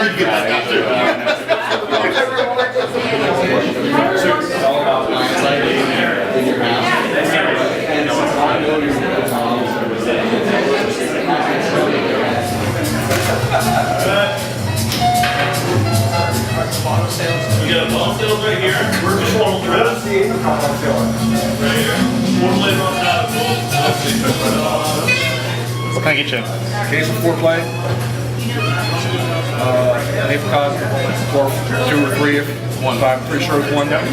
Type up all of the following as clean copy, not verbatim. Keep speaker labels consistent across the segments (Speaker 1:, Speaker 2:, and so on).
Speaker 1: We got a ball sales right here. We're just one dress. Right here. One later on that.
Speaker 2: What can I get you?
Speaker 3: Case of 4-play. Apricot, 2 or 3 if one. I'm pretty sure it's one. And
Speaker 4: 4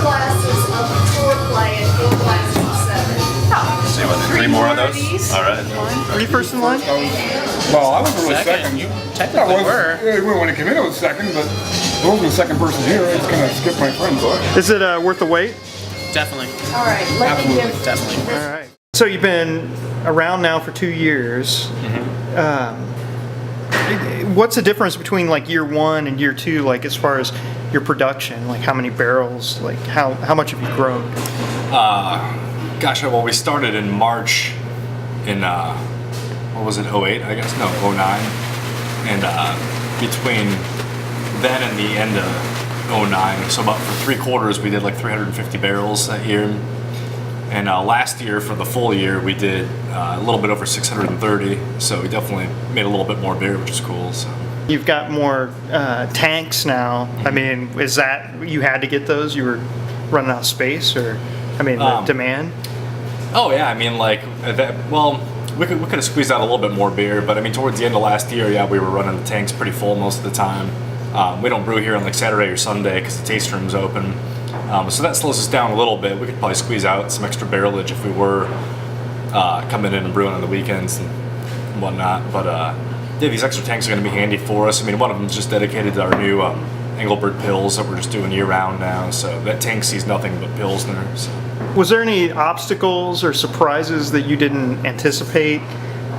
Speaker 4: glasses of 4-play and 4 glasses of 7.
Speaker 5: See what? 3 more of those? All right.
Speaker 2: Were you first in line?
Speaker 3: well, I wasn't really second.
Speaker 2: You technically were.
Speaker 3: Yeah, when it came in, I was second, but I wasn't the second person here. I just kind of skipped my friend.
Speaker 2: Is it worth the wait?
Speaker 6: Definitely.
Speaker 4: All right, let me give.
Speaker 6: Definitely.
Speaker 2: All right. So you've been around now for 2 years. What's the difference between like year 1 and year 2, like as far as your production, like how many barrels, like how much have you grown?
Speaker 5: Gosh, well, we started in March in, what was it, 08, I guess? No, 09. And between then and the end of 09, so about for 3 quarters, we did like 350 barrels that year. And last year, for the full year, we did a little bit over 630. So we definitely made a little bit more beer, which is cool. So.
Speaker 2: You've got more tanks now. I mean, is that, you had to get those? You were running out of space, or, I mean, the demand?
Speaker 5: Oh yeah, I mean, like, well, we could have squeezed out a little bit more beer, but I mean, towards the end of last year, yeah, we were running the tanks pretty full most of the time. We don't brew here on like Saturday or Sunday because the taste room's open. So that slows us down a little bit. We could probably squeeze out some extra barrelage if we were coming in and brewing on the weekends and whatnot. But yeah, these extra tanks are going to be handy for us. I mean, one of them is just dedicated to our new Engelbert Pils that we're just doing year-round now. So that tank sees nothing but Pilsner. So.
Speaker 2: Was there any obstacles or surprises that you didn't anticipate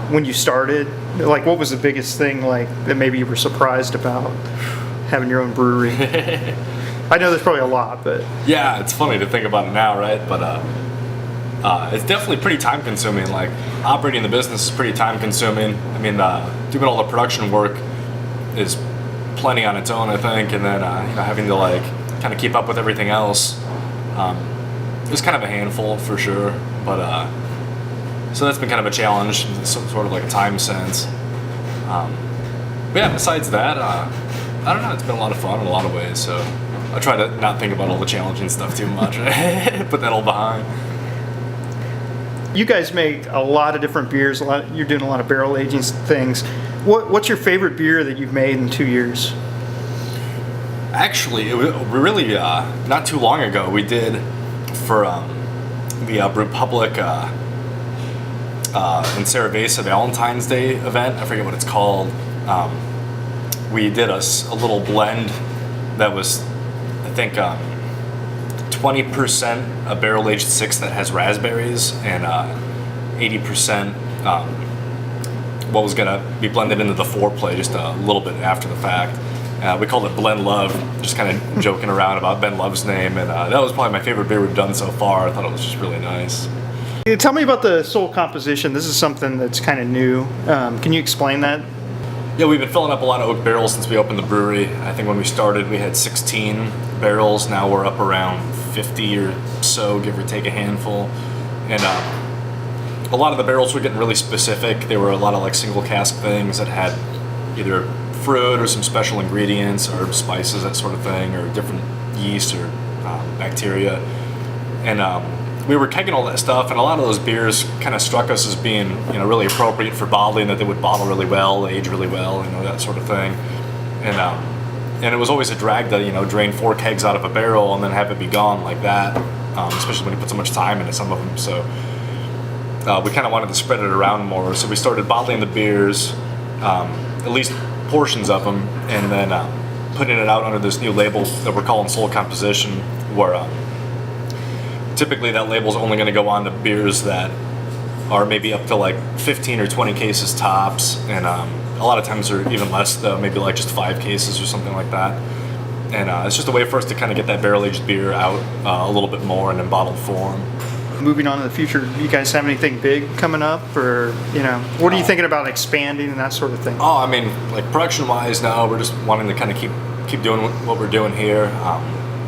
Speaker 2: when you started? Like, what was the biggest thing, like, that maybe you were surprised about having your own brewery? I know there's probably a lot, but...
Speaker 5: Yeah, it's funny to think about it now, right? But it's definitely pretty time-consuming. Like, operating the business is pretty time-consuming. I mean, doing all the production work is plenty on its own, I think, and then you know, having to, like, kind of keep up with everything else. It's kind of a handful, for sure, but so that's been kind of a challenge, sort of like a time sense. But yeah, besides that, I don't know, it's been a lot of fun in a lot of ways, so I try to not think about all the challenging stuff too much. Put that all behind.
Speaker 2: You guys make a lot of different beers. You're doing a lot of barrel aging things. What's your favorite beer that you've made in 2 years?
Speaker 5: Actually, it was really not too long ago. We did for the Brewpublic in Cerveza Valentine's Day event. I forget what it's called. We did a little blend that was, I think, 20% a barrel-aged 6 that has raspberries and 80% what was going to be blended into the 4-play just a little bit after the fact. We called it Blend Love, just kind of joking around about Ben Love's name, and that was probably my favorite beer we've done so far. I thought it was just really nice.
Speaker 2: Tell me about the soul composition. This is something that's kind of new. Can you explain that?
Speaker 5: Yeah, we've been filling up a lot of oak barrels since we opened the brewery. I think when we started we had 16 barrels. Now we're up around 50 or so, give or take a handful. And a lot of the barrels were getting really specific. They were a lot of like single cask things that had either fruit or some special ingredients or spices, that sort of thing, or different yeast or bacteria. And we were kegging all that stuff, and a lot of those beers kind of struck us as being, you know, really appropriate for bottling, that they would bottle really well, age really well, you know, that sort of thing. And it was always a drag to, you know, drain 4 kegs out of a barrel and then have it be gone like that, especially when you put so much time into some of them. So we kind of wanted to spread it around more, so we started bottling the beers, at least portions of them, and then putting it out under this new label that we're calling Soul Composition, where typically that label's only going to go on to beers that are maybe up to like 15 or 20 cases tops, and a lot of times they're even less, though, maybe like just 5 cases or something like that. And it's just a way for us to kind of get that barrel-aged beer out a little bit more and in bottled form.
Speaker 2: moving on to the future, do you guys have anything big coming up, or what are you thinking about expanding and that sort of thing?
Speaker 5: Oh, I mean, like production-wise, now we're just wanting to kind of keep doing what we're doing here.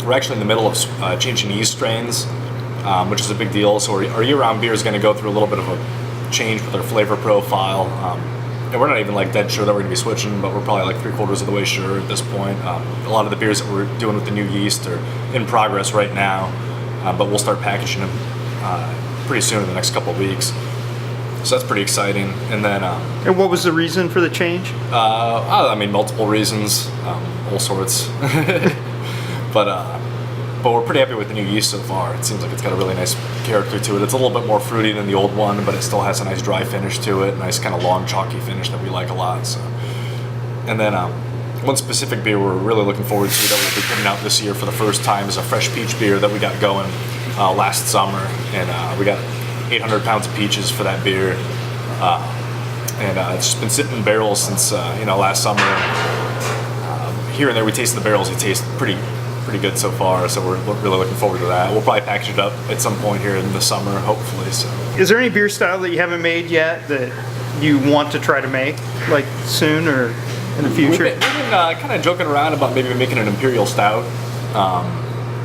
Speaker 5: We're actually in the middle of changing yeast strains, which is a big deal. So our year-round beer is going to go through a little bit of a change with our flavor profile. And we're not even like dead sure that we're going to be switching, but we're probably like 3/4 of the way sure at this point. A lot of the beers that we're doing with the new yeast are in progress right now, but we'll start packaging them pretty soon in the next couple of weeks. So that's pretty exciting. And then,
Speaker 2: And what was the reason for the change?
Speaker 5: I mean, multiple reasons, all sorts. But we're pretty happy with the new yeast so far. It seems like it's got a really nice character to it. It's a little bit more fruity than the old one, but it still has a nice dry finish to it, nice kind of long chalky finish that we like a lot. So, and then one specific beer we're really looking forward to that we'll be putting out this year for the first time is a fresh peach beer that we got going last summer, and we got 800 pounds of peaches for that beer, and it's just been sitting in barrels since last summer. Here and there we tasted the barrels. It tastes pretty good so far, so we're really looking forward to that. We'll probably package it up at some point here in the summer, hopefully. So,
Speaker 2: Is there any beer style that you haven't made yet that you want to try to make, like soon or in the future?
Speaker 5: we've been kind of joking around about maybe making an imperial stout,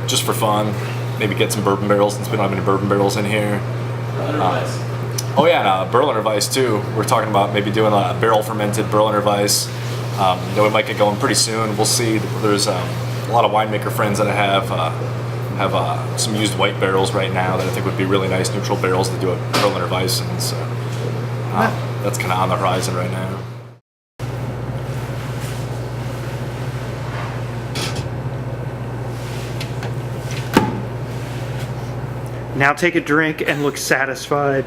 Speaker 5: just for fun. Maybe get some bourbon barrels since we don't have any bourbon barrels in here. Oh yeah, and Berliner Weiss too. We're talking about maybe doing a barrel fermented Berliner Weiss. That we might get going pretty soon. We'll see. There's a lot of winemaker friends that I have some used white barrels right now that I think would be really nice neutral barrels to do a Berliner Weiss in. So that's kind of on the horizon right now.
Speaker 2: Now take a drink and look satisfied.